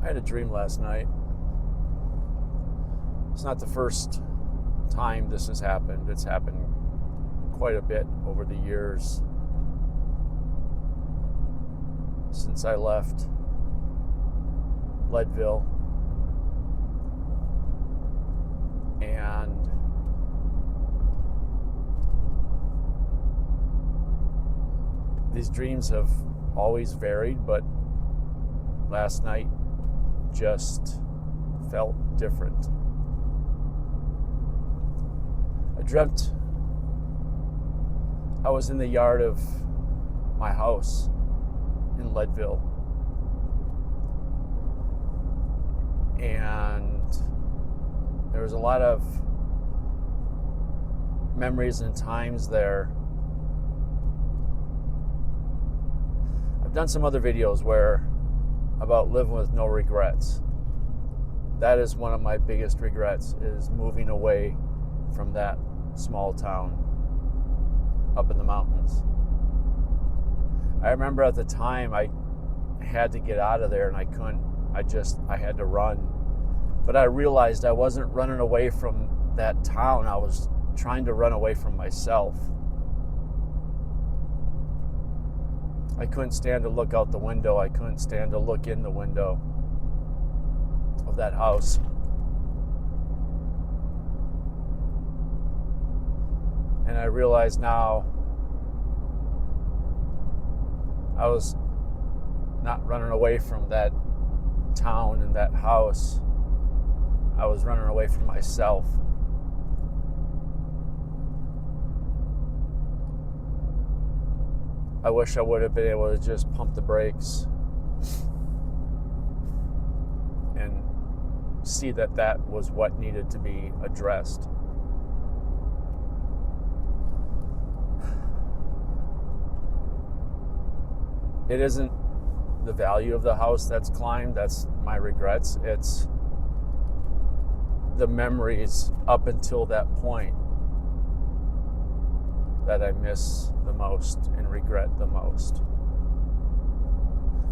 I had a dream last night. It's not the first time this has happened. It's happened quite a bit over the years since I left Leadville. And these dreams have always varied, but last night just felt different. I dreamt I was in the yard of my house in Leadville, and there was a lot of memories and times there. I've done some other videos about living with no regrets. That is one of my biggest regrets, is moving away from that small town up in the mountains. I remember at the time I had to get out of there and I couldn't. I had to run. But I realized I wasn't running away from that town. I was trying to run away from myself. I couldn't stand to look out the window. I couldn't stand to look in the window of that house. And I realize now I was not running away from that town and that house. I was running away from myself. I wish I would have been able to just pump the brakes and see that that was what needed to be addressed. It isn't the value of the house that's climbed, that's my regrets. It's the memories up until that point that I miss the most and regret the most.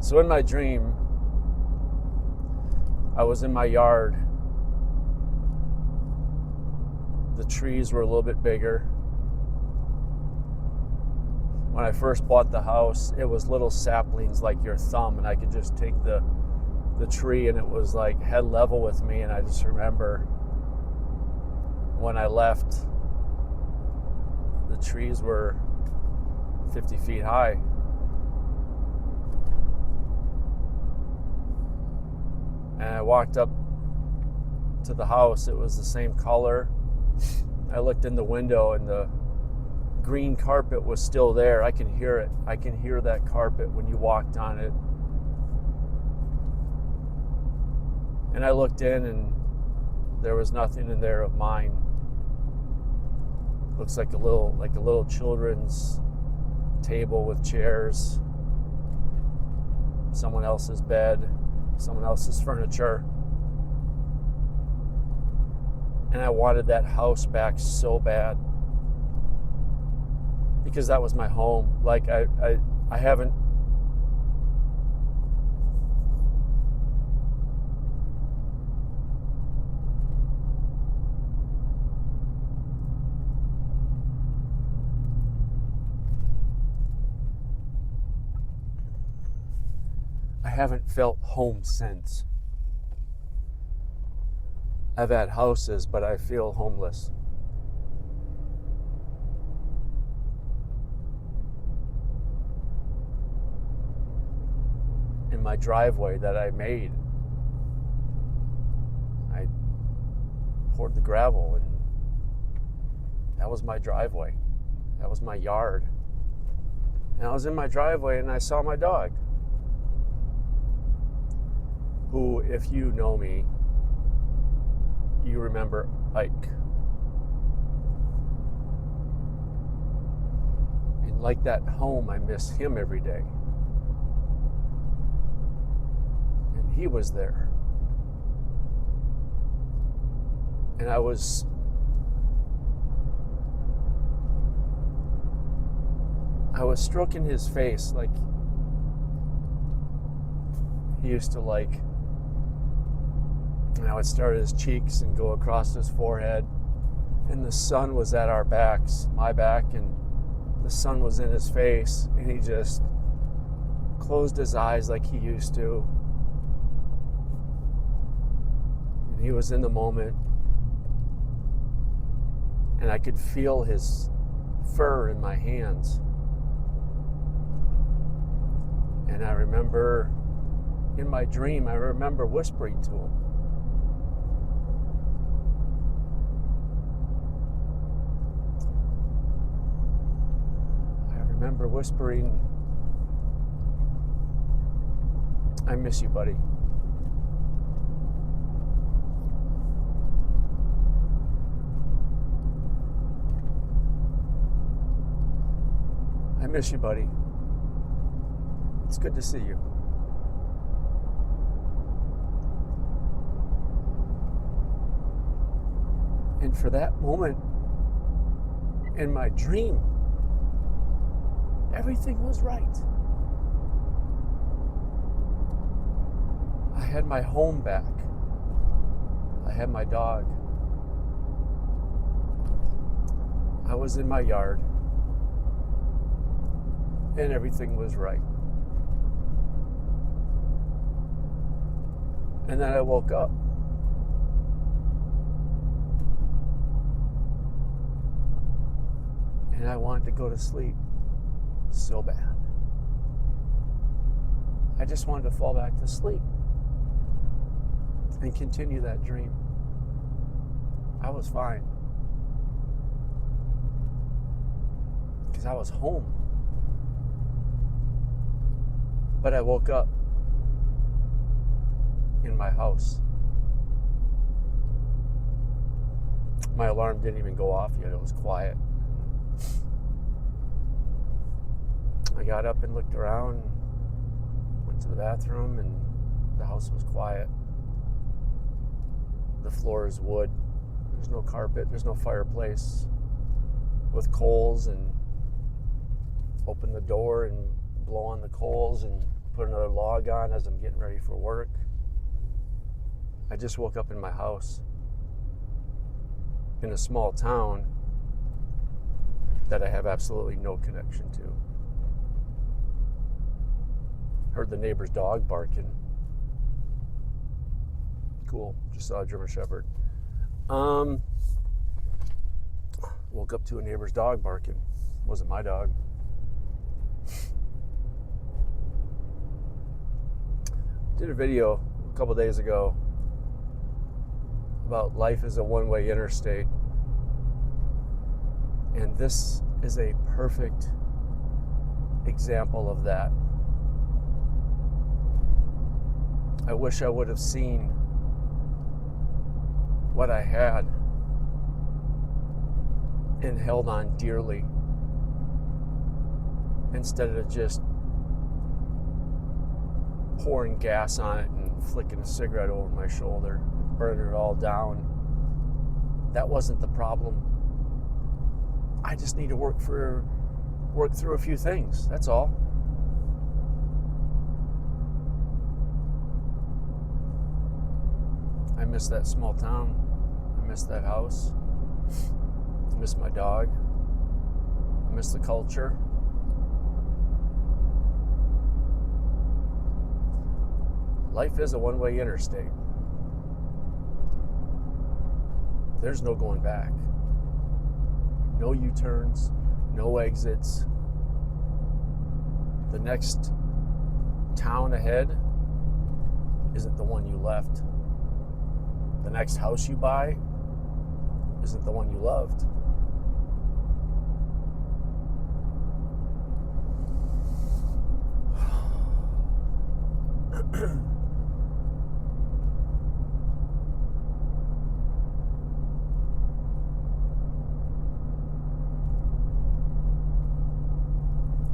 So in my dream, I was in my yard. The trees were a little bit bigger. When I first bought the house, it was little saplings like your thumb, and I could just take the tree and it was like head level with me. And I just remember when I left, the trees were 50 feet high. And I walked up to the house. It was the same color. I looked in the window and the green carpet was still there. I can hear it. I can hear that carpet when you walked on it. And I looked in and there was nothing in there of mine. Looks like a little children's table with chairs, someone else's bed, someone else's furniture. And I wanted that house back so bad, because that was my home. Like I haven't felt home since. I've had houses, but I feel homeless. In my driveway that I made, I poured the gravel, and that was my driveway. That was my yard. And I was in my driveway and I saw my dog, who, if you know me, you remember Ike. And like that home, I miss him every day. And he was there. And I was stroking his face like he used to like And I would start at his cheeks and go across his forehead. And the sun was at our backs, my back, and the sun was in his face. And he just closed his eyes like he used to. And he was in the moment. And I could feel his fur in my hands. And I remember, in my dream, I remember whispering to him. I remember whispering, "I miss you, buddy." "I miss you, buddy. It's good to see you." And for that moment in my dream, everything was right. I had my home back. I had my dog. I was in my yard. And everything was right. And then I woke up. And I wanted to go to sleep so bad. I just wanted to fall back to sleep and continue that dream. I was fine because I was home. But I woke up in my house. My alarm didn't even go off yet. It was quiet. I got up and looked around, went to the bathroom, and the house was quiet. The floor is wood. There's no carpet. There's no fireplace with coals, and open the door and blow on the coals and put another log on as I'm getting ready for work. I just woke up in my house in a small town that I have absolutely no connection to. Heard the neighbor's dog barking. Cool. Just saw a German Shepherd. Woke up to a neighbor's dog barking. Wasn't my dog. Did a video a couple days ago about life is a one-way interstate. And this is a perfect example of that. I wish I would have seen what I had and held on dearly instead of just pouring gas on it and flicking a cigarette over my shoulder, burning it all down. That wasn't the problem. I just need to work through a few things. That's all. I miss that small town. I miss that house. I miss my dog. I miss the culture. Life is a one-way interstate. There's no going back. No U-turns, no exits. The next town ahead isn't the one you left. The next house you buy isn't the one you loved.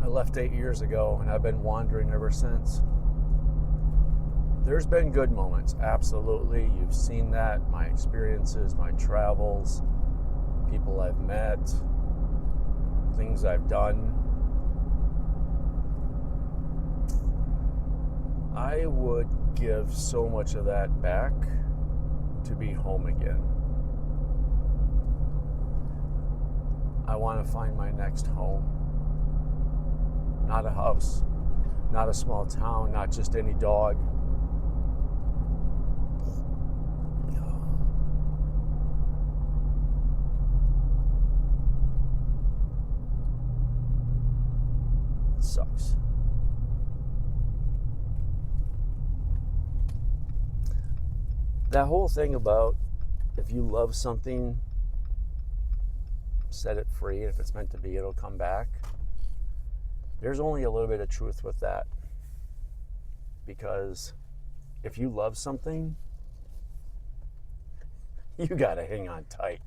I left 8 years ago, and I've been wandering ever since. There's been good moments, absolutely. You've seen that, my experiences, my travels, people I've met, things I've done. I would give so much of that back to be home again. I want to find my next home. Not a house, not a small town, not just any dog. It sucks. That whole thing about if you love something, set it free. If it's meant to be, it'll come back. There's only a little bit of truth with that. Because if you love something, you gotta hang on tight.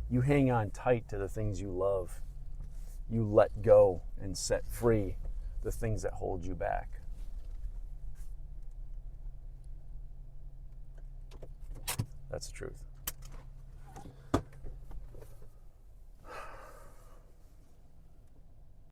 You hang on tight to the things you love. You let go and set free the things that hold you back. That's the truth.